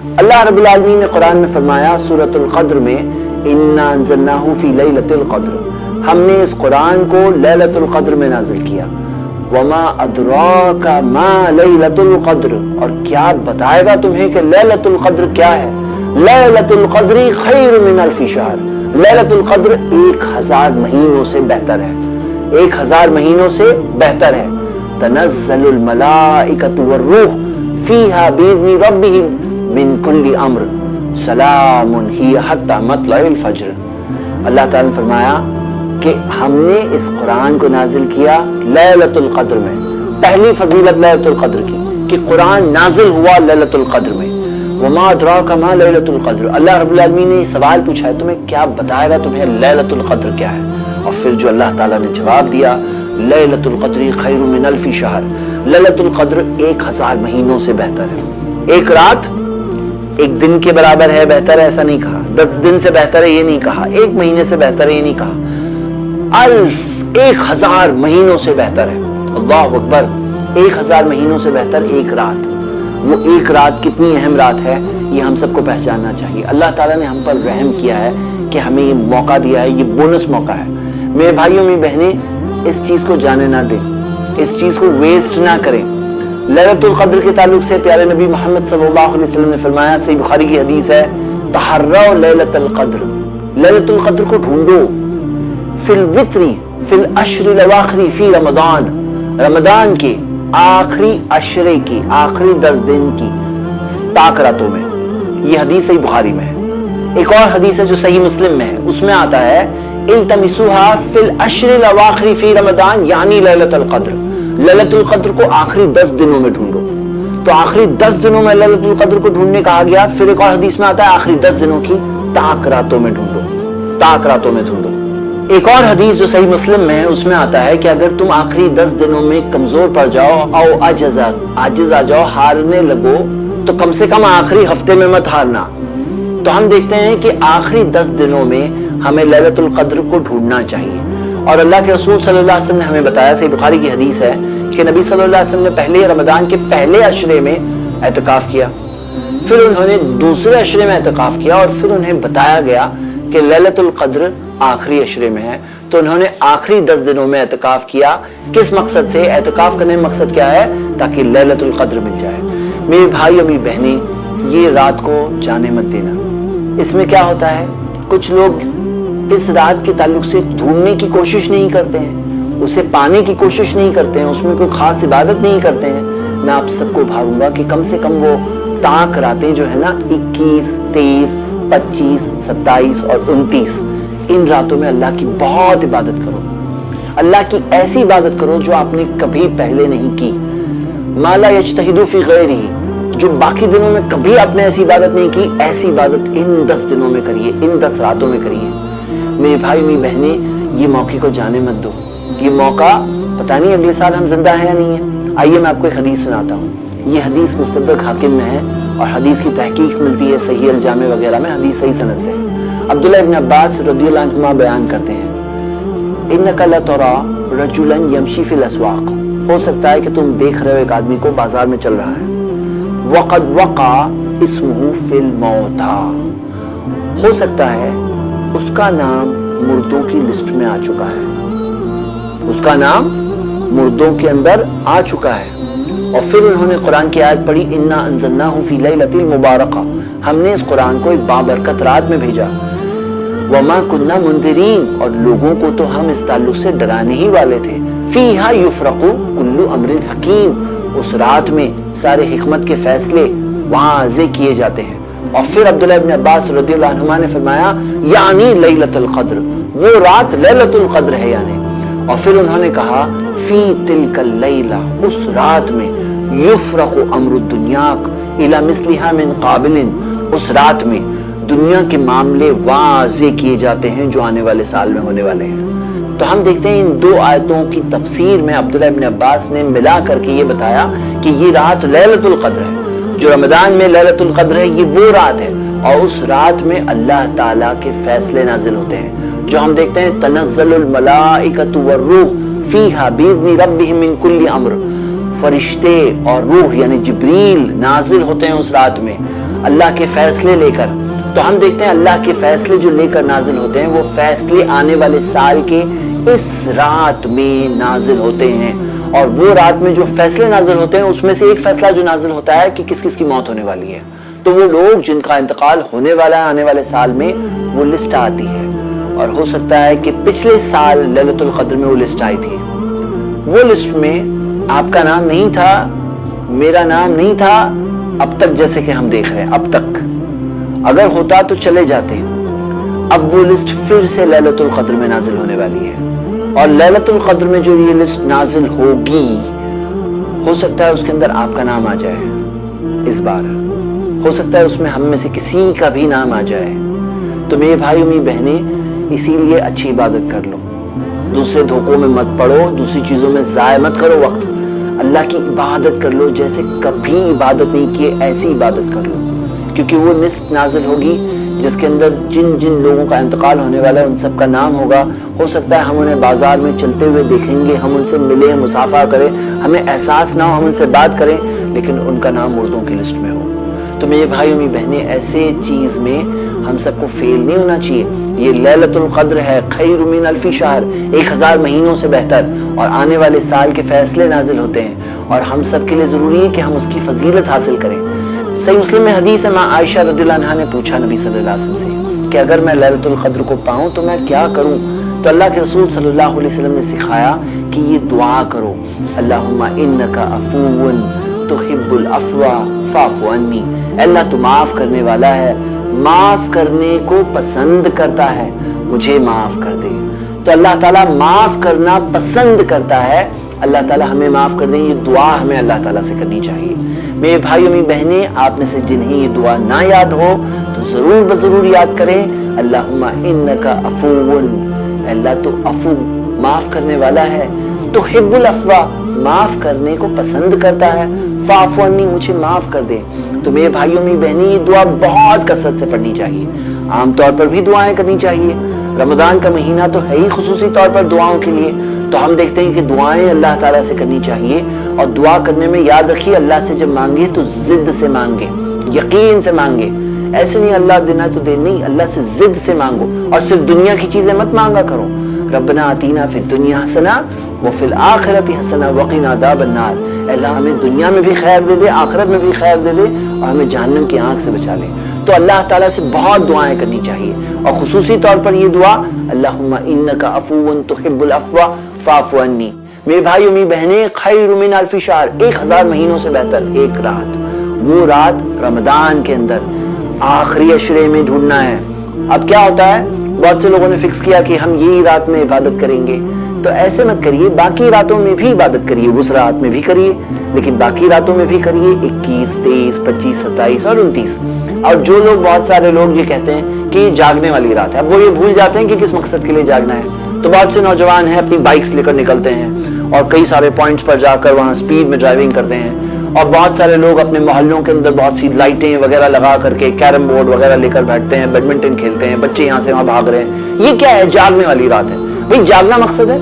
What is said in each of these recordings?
اللہ رب العالمین نے قرآن میں فرمایا سورۃ القدر میں انا انزلناہ فی لیلۃ القدر، ہم نے اس قرآن کو لیلۃ القدر میں نازل کیا، وما ادراک ما لیلۃ القدر، اور کیا بتائے گا تمہیں کہ لیلۃ القدر کیا ہے؟ لیلۃ القدر خیر من الف شہر، لیلۃ القدر 1000 مہینوں سے بہتر ہے، 1000 مہینوں سے بہتر ہے۔ تنزل الملائکۃ والروح فیہا بإذن ربہم من کل امر سلام ہی حتی مطلع الفجر۔ اللہ تعالیٰ نے فرمایا کہ ہم نے اس قرآن کو نازل کیا لیلۃ القدر میں۔ پہلی فضیلت لیلۃ القدر کی کہ قرآن نازل ہوا لیلۃ القدر میں۔ وما ادراک ما لیلۃ القدر، اللہ رب العالمین نے یہ سوال پوچھا ہے تمہیں کیا بتائے گا تمہیں لیلۃ القدر کیا ہے؟ اور پھر جو اللہ تعالیٰ نے جواب دیا لیلۃ القدر خیر من الف شہر، لیلۃ القدر 1000 مہینوں سے بہتر ہے۔ ایک رات ایک دن کے برابر ہے بہتر ہے ایسا نہیں کہا، 10 دن سے بہتر ہے یہ نہیں کہا، 1 مہینے سے بہتر ہے یہ نہیں کہا، 1000 مہینوں سے بہتر ہے۔ اللہ اکبر، 1000 مہینوں سے بہتر ایک رات۔ وہ ایک رات کتنی اہم رات ہے یہ ہم سب کو پہچاننا چاہیے۔ اللہ تعالیٰ نے ہم پر رحم کیا ہے کہ ہمیں یہ موقع دیا ہے، یہ بونس موقع ہے۔ میرے بھائیوں میری بہنیں اس چیز کو جانے نہ دیں، اس چیز کو ویسٹ نہ کریں۔ لیلۃ القدر کے تعلق سے پیارے نبی محمد صلی اللہ علیہ وسلم نے فرمایا، صحیح بخاری کی حدیث ہے، تحروا لیلۃ القدر، لیلۃ القدر کو ڈھونڈو، فی الوتر فی العشر الاواخر فی رمضان، رمضان کے آخری عشرے کی، آخری 10 دن کی طاق راتوں میں۔ یہ حدیث صحیح بخاری میں ہے۔ ایک اور حدیث ہے جو صحیح مسلم میں ہے، اس میں آتا ہے التمسوها فی العشر الاواخر فی رمضان، یعنی لیلۃ القدر، لیلۃ القدر کو آخری 10 دنوں میں ڈھونڈو۔ تو آخری 10 دنوں میں لیلۃ القدر کو ڈھونڈنے کہا گیا۔ پھر ایک اور حدیث میں آتا ہے آخری 10 دنوں کی طاق راتوں میں ڈھونڈو، طاق راتوں میں ڈھونڈو۔ ایک اور حدیث جو صحیح مسلم میں ہے اس میں آتا ہے کہ اگر تم آخری 10 دنوں میں کمزور پڑ جاؤ او عاجز آ جاؤ، ہارنے لگو، تو کم سے کم آخری ہفتے میں مت ہارنا۔ تو ہم دیکھتے ہیں کہ آخری 10 دنوں میں ہمیں لیلۃ القدر کو ڈھونڈنا چاہیے۔ اور اللہ کے رسول صلی اللہ علیہ وسلم نے ہمیں بتایا، صحیح بخاری کی حدیث ہے کہ نبی صلی اللہ علیہ وسلم نے پہلے رمضان کے پہلے عشرے میں اعتکاف کیا، پھر انہوں نے دوسرے عشرے میں اعتکاف کیا، اور پھر انہیں بتایا گیا کہ لیلۃ القدر آخری عشرے میں ہے، تو انہوں نے آخری 10 دنوں میں اعتکاف کیا۔ کس مقصد سے اعتکاف کرنے کا مقصد کیا ہے؟ تاکہ لیلۃ القدر مل جائے۔ میرے بھائی اور میری بہنیں، یہ رات کو جانے مت دینا۔ اس میں کیا ہوتا ہے، کچھ لوگ اس رات کے تعلق سے ڈھونڈنے کی کوشش نہیں کرتے ہیں، اسے پانے کی کوشش نہیں کرتے ہیں، اس میں کوئی خاص عبادت نہیں کرتے ہیں۔ میں آپ سب کو بھاروں گا کہ کم سے کم وہ طاق راتیں جو ہے نا 21، 23، 25، 27 اور 29، ان راتوں میں اللہ کی بہت عبادت کرو، اللہ کی ایسی عبادت کرو جو آپ نے کبھی پہلے نہیں کی۔ ما لا یجتہد فی غیرہ، جو باقی دنوں میں کبھی آپ نے ایسی عبادت نہیں کی، ایسی عبادت ان 10 دنوں میں کریے، ان 10 راتوں میں کریے۔ میرے بھائی میری بہنیں، یہ موقع کو جانے مت دو۔ یہ موقع پتہ نہیں اگلے سال ہم زندہ ہیں یا نہیں ہیں۔ آئیے میں آپ کو ایک حدیث سناتا ہوں۔ یہ حدیث مستدرک حاکم میں ہے اور حدیث کی تحقیق ملتی ہے صحیح الجامع وغیرہ میں، حدیث صحیح سند سے۔ عبداللہ ابن عباس رضی اللہ عنہما بیان کرتے ہیں، انک لتری رجلا یمشی فی الاسواق، ہو سکتا ہے کہ تم دیکھ رہے ہو ایک آدمی کو بازار میں چل رہا ہے، وقد وقع اسمہ فی الموتى، ہو سکتا ہے اس کا نام مردوں کی لسٹ میں آ چکا ہے، اس کا نام مردوں کے اندر آ چکا ہے۔ اور پھر انہوں نے قرآن کی آیت پڑھی، انا انزلناہ فی لیلۃ المبارکہ، ہم نے اس قرآن کو ایک بابرکت رات میں بھیجا، وما کنا منذرین، اور لوگوں کو تو ہم اس تعلق سے ڈرانے ہی والے تھے، فیہا یفرق کل امر حکیم، اس رات میں سارے حکمت کے فیصلے واضح کیے جاتے ہیں۔ اور پھر عبداللہ ابن عباس رضی اللہ عنہما نے فرمایا، یعنی لیلۃ القدر، وہ رات لیلۃ القدر ہے یعنی۔ اور پھر انہوں نے کہا، فی تلک اللیلہ، اس رات میں، یفرق امر الدنیا الی مثلہا من قابل، اس رات میں دنیا کے معاملے واضح کیے جاتے ہیں جو آنے والے سال میں ہونے والے ہیں۔ تو ہم دیکھتے ہیں ان 2 آیتوں کی تفسیر میں عبداللہ ابن عباس نے ملا کر کے یہ بتایا کہ یہ رات لیلۃ القدر ہے، جو رمضان میں لیلۃ القدر ہے، یہ وہ رات ہے، اور اس رات میں اللہ تعالیٰ کے فیصلے نازل ہوتے ہیں، جو ہم دیکھتے ہیں تنزل الملائکۃ والروح فیہا بإذن ربہم من کل امر، فرشتے اور روح یعنی جبریل نازل ہوتے ہیں اس رات میں، اللہ کے فیصلے لے کر. تو ہم دیکھتے ہیں اللہ کے فیصلے جو لے کر نازل ہوتے ہیں وہ فیصلے آنے والے سال کے اس رات میں نازل ہوتے ہیں. اور وہ رات میں جو فیصلے نازل ہوتے ہیں اس میں سے ایک فیصلہ جو نازل ہوتا ہے کہ کس کس کی موت ہونے والی ہے. تو وہ لوگ جن کا انتقال ہونے والا ہے آنے والے سال میں وہ لسٹ آتی ہے. اور ہو سکتا ہے کہ پچھلے سال لیلۃ القدر میں وہ لسٹ آئی تھی. وہ لسٹ میں آپ کا نام نہیں تھا, میرا نام نہیں تھا اب تک, جیسے کہ ہم دیکھ رہے ہیں اب تک. اگر ہوتا تو چلے جاتے. اب وہ لسٹ پھر سے لیلۃ القدر میں نازل ہونے والی ہے. اور لیلۃ القدر میں جو یہ لسٹ نازل ہوگی ہو سکتا ہے اس کے اندر آپ کا نام آ جائے اس بار. ہو سکتا ہے اس میں ہم میں سے کسی کا بھی نام آ جائے. تو میرے بھائی میری بہنیں اسی لیے اچھی عبادت کر لو, دوسرے دھوکوں میں مت پڑو, دوسری چیزوں میں ضائع مت کرو وقت. اللہ کی عبادت کر لو, جیسے کبھی عبادت نہیں کیے ایسی عبادت کر لو. کیونکہ وہ لسٹ نازل ہوگی جس کے اندر جن جن لوگوں کا انتقال ہونے والا ہے ان سب کا نام ہوگا. ہو سکتا ہے ہم انہیں بازار میں چلتے ہوئے دیکھیں گے, ہم ان سے ملیں, مصافحہ کریں, ہمیں احساس نہ ہو, ہم ان سے بات کریں, لیکن ان کا نام مردوں کی لسٹ میں ہو. تو میرے بھائیوں میری بہنیں ایسے چیز میں ہم سب کو فیل نہیں ہونا چاہیے. یہ لیلۃ القدر ہے, خیر من الف شہر, 1000 مہینوں سے بہتر, اور آنے والے سال کے فیصلے نازل ہوتے ہیں. اور ہم سب کے لیے ضروری ہے کہ ہم اس کی فضیلت حاصل کریں. صحیح مسلم میں حدیث ہے, ماں عائشہ رضی اللہ عنہا نے پوچھا نبی صلی اللہ علیہ وسلم سے کہ اگر میں لیلۃ القدر کو پاؤں تو میں کیا کروں؟ تو اللہ کے رسول صلی اللہ علیہ وسلم نے سکھایا کہ یہ دعا کرو, اللہم انک عفو تحب العفو فاعف عنی. اللہ تو معاف کرنے والا ہے, معاف کرنے کو پسند کرتا ہے, مجھے معاف کر دے. تو اللہ تعالیٰ معاف کرنا پسند کرتا ہے. اللہ تعالیٰ ہمیں معاف کر دیں, یہ دعا ہمیں اللہ تعالیٰ سے کرنی چاہیے. میرے بھائیوں میری بہنیں, آپ میں سے جنہیں یہ دعا نہ یاد ہو تو ضرور بضرور یاد کریں. اللہم انک عفو, اللہ تو عفو معاف کرنے والا ہے, تحب العفو معاف کرنے کو پسند کرتا ہے, فاعف عنی مجھے معاف کر دے. تو میرے بھائیوں میری بہنیں یہ دعا بہت کثرت سے پڑھنی چاہیے. عام طور پر بھی دعائیں کرنی چاہیے. رمضان کا مہینہ تو ہے ہی خصوصی طور پر دعاؤں کے لیے, تو ہم دیکھتے ہیں کہ دعائیں اللہ تعالیٰ سے کرنی چاہیے. اور دعا کرنے میں یاد رکھیے, اللہ سے جب مانگے تو ضد سے مانگے, یقین سے مانگے. ایسے نہیں اللہ دینا تو دے, نہیں, اللہ سے ضد سے مانگو. اور صرف دنیا کی چیزیں مت مانگا کرو. ربنا آتینا فی الدنیا حسنہ وفی الآخرۃ حسنہ وقنا عذاب النار. اللہ ہمیں دنیا میں بھی خیر دے دے, آخرت میں بھی خیر دے دے, اور ہمیں جہنم کی آنکھ سے بچا لے. تو اللہ تعالیٰ سے بہت دعائیں کرنی چاہیے. اور خصوصی طور پر یہ دعا, اللہم انک عفو تحب العفو فاعف عنی. میرے بھائیوں میری بہنیں, خیر من الف شہر, 1000 مہینوں سے بہتر ایک رات. وہ رات رمضان کے اندر آخری عشرے میں ڈھونڈنا ہے. اب کیا ہوتا ہے, بہت سے لوگوں نے فکس کیا کہ ہم یہی رات میں عبادت کریں گے. تو ایسے مت کریے, باقی راتوں میں بھی عبادت کریے, اس رات میں بھی کریے, لیکن باقی راتوں میں بھی کریے, 21, 23, 25, 27 اور 29. اور جو لوگ, بہت سارے لوگ یہ کہتے ہیں کہ یہ جاگنے والی رات ہے. اب وہ یہ بھول جاتے ہیں کہ کس مقصد کے لیے جاگنا ہے. تو بہت سے نوجوان ہیں اپنی بائکس لے کر نکلتے ہیں اور کئی سارے پوائنٹس پر جا کر وہاں سپیڈ میں ڈرائیونگ کرتے ہیں. اور بہت سارے لوگ اپنے محلوں کے اندر بہت سی لائٹیں وغیرہ لگا کر کے کیرم بورڈ وغیرہ لے کر بیٹھتے ہیں, بیڈمنٹن کھیلتے ہیں, بچے یہاں سے وہاں بھاگ رہے ہیں. یہ کیا ہے؟ جاگنے والی رات ہے. بھئی جاگنا مقصد ہے.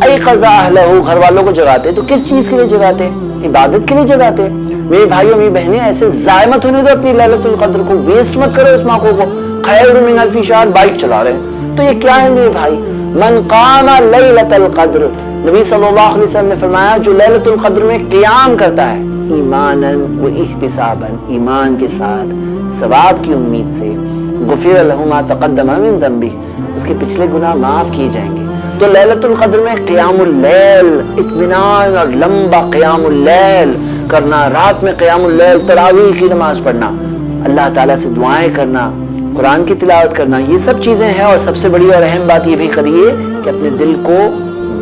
ایقظا اہلہ, گھر والوں کو جگاتے. تو کس چیز کے لیے جگاتے؟ عبادت کے لیے جگاتے. میرے بھائیوں میری بہنیں, ایسے ضائع مت ہونے دو اپنی لیلۃ القدر کو, ویسٹ مت کرو اس موقع کو. خیر من الف شہر, بائک چلا رہے ہیں. تو یہ کیا ہے میرے بھائی؟ من قام لیلۃ القدر, نبی صلی اللہ علیہ وسلم نے فرمایا جو لیلۃ القدر میں قیام کرتا ہے, ایمانا و احتسابا, ایمان کے ساتھ, ثواب کی امید سے, غفر لہ ما تقدم من ذنبہ, اس کے پچھلے گناہ معاف کیے جائیں گے. تو لیلۃ القدر میں قیام اللیل, اطمینان اور لمبا قیام اللیل کرنا, رات میں قیام اللیل, تراویح کی نماز پڑھنا, اللہ تعالیٰ سے دعائیں کرنا, قرآن کی تلاوت کرنا, یہ سب چیزیں ہیں. اور سب سے بڑی اور اہم بات یہ بھی کریے کہ اپنے دل کو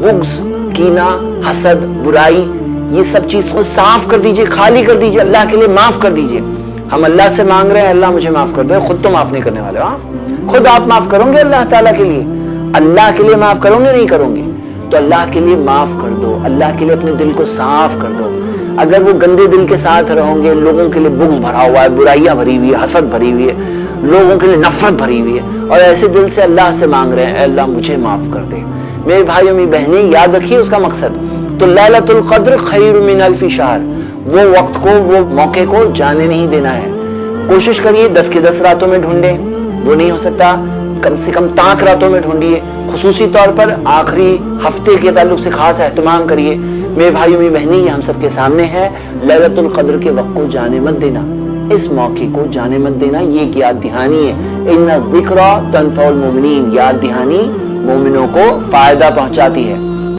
بغض, کینہ, حسد, برائی, یہ سب چیز کو صاف کر دیجئے, خالی کر دیجئے, اللہ کے لیے معاف کر دیجئے. ہم اللہ سے مانگ رہے ہیں اللہ مجھے معاف کر دے, خود تو معاف نہیں کرنے والے. ہاں, خود آپ معاف کرو گے اللہ تعالیٰ کے لیے؟ اللہ کے لیے معاف کرو گے؟ نہیں کرو گے. تو اللہ کے لیے معاف کر دو, اللہ کے لیے اپنے دل کو صاف کر دو. اگر وہ گندے دل کے ساتھ رہو گے, لوگوں کے لیے بغض بھرا ہوا ہے, برائیاں بھری ہوئی ہے, حسد بھری ہوئی ہے, لوگوں کے لیے نفرت بھری ہوئی ہے, اور ایسے دل سے اللہ سے مانگ رہے ہیں اے اللہ مجھے معاف کر دے. میرے بھائیوں میری بہنیں, یاد رکھیے اس کا مقصد. تو لیلۃ القدر خیر من الف شہر, وہ وقت کو, وہ موقع کو جانے نہیں دینا ہے. کوشش کریے 10 کی 10 راتوں میں ڈھونڈیں، وہ نہیں ہو سکتا کم سے کم تاک راتوں میں ڈھونڈیے، خصوصی طور پر آخری ہفتے کے تعلق سے خاص اہتمام کریے۔ میرے بھائیوں میری بہنیں، یہ ہم سب کے سامنے ہے، لیلۃ القدر کے وقت کو جانے مت دینا، اس موقع کو جانے مت دینا، یہ ایک یاد دہانی ہے۔ ان الذکریٰ تنفع المؤمنین، یاد دہانی مومنوں کو فائدہ پہنچاتی ہے۔